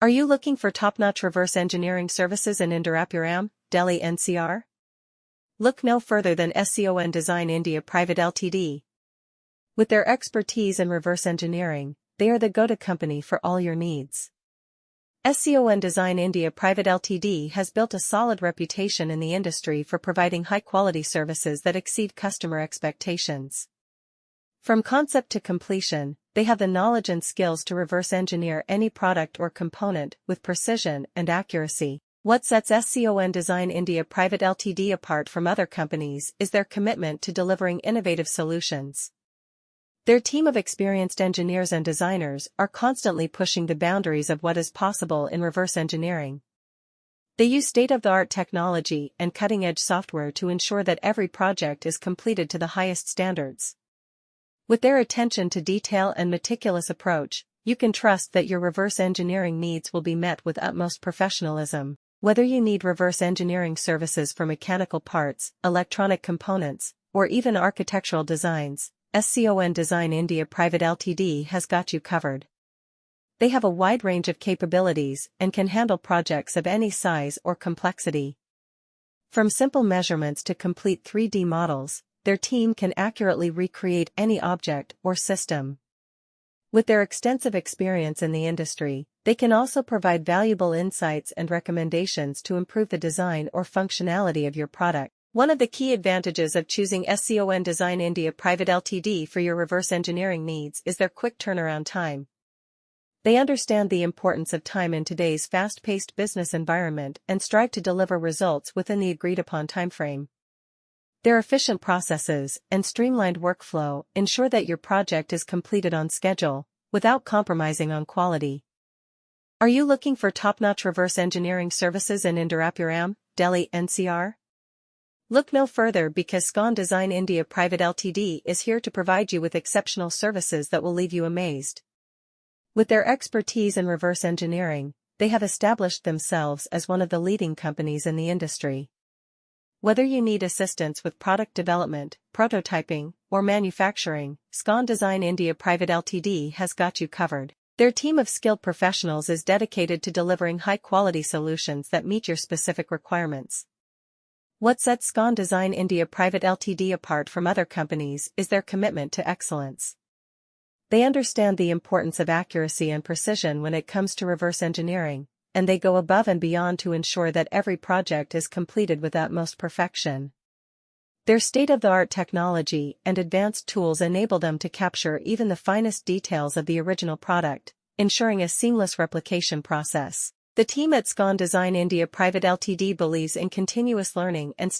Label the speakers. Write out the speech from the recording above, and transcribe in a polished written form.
Speaker 1: Are you looking for top-notch reverse engineering services in Indirapuram, Delhi NCR? Look no further than Scon Design India Pvt Ltd. With their expertise in reverse engineering, they are the go-to company for all your needs. Scon Design India Pvt Ltd has built a solid reputation in the industry for providing high-quality services that exceed customer expectations. From concept to completion, they have the knowledge and skills to reverse engineer any product or component with precision and accuracy. What sets Scon Design India Pvt Ltd apart from other companies is their commitment to delivering innovative solutions. Their team of experienced engineers and designers are constantly pushing the boundaries of what is possible in reverse engineering. They use state-of-the-art technology and cutting-edge software to ensure that every project is completed to the highest standards. With their attention to detail and meticulous approach, you can trust that your reverse engineering needs will be met with utmost professionalism. Whether you need reverse engineering services for mechanical parts, electronic components, or even architectural designs, Scon Design India Pvt Ltd has got you covered. They have a wide range of capabilities and can handle projects of any size or complexity. From simple measurements to complete 3D models, their team can accurately recreate any object or system. With their extensive experience in the industry, they can also provide valuable insights and recommendations to improve the design or functionality of your product. One of the key advantages of choosing Scon Design India Pvt Ltd for your reverse engineering needs is their quick turnaround time. They understand the importance of time in today's fast-paced business environment and strive to deliver results within the agreed-upon timeframe. Their efficient processes and streamlined workflow ensure that your project is completed on schedule, without compromising on quality. Are you looking for top-notch reverse engineering services in Indirapuram, Delhi NCR? Look no further because Scon Design India Pvt Ltd is here to provide you with exceptional services that will leave you amazed. With their expertise in reverse engineering, they have established themselves as one of the leading companies in the industry. Whether you need assistance with product development, prototyping, or manufacturing, Scon Design India Pvt Ltd has got you covered. Their team of skilled professionals is dedicated to delivering high-quality solutions that meet your specific requirements. What sets Scon Design India Pvt Ltd apart from other companies is their commitment to excellence. They understand the importance of accuracy and precision when it comes to reverse engineering, and they go above and beyond to ensure that every project is completed with utmost perfection. Their state-of-the-art technology and advanced tools enable them to capture even the finest details of the original product, ensuring a seamless replication process. The team at Scon Design India Pvt Ltd believes in continuous learning and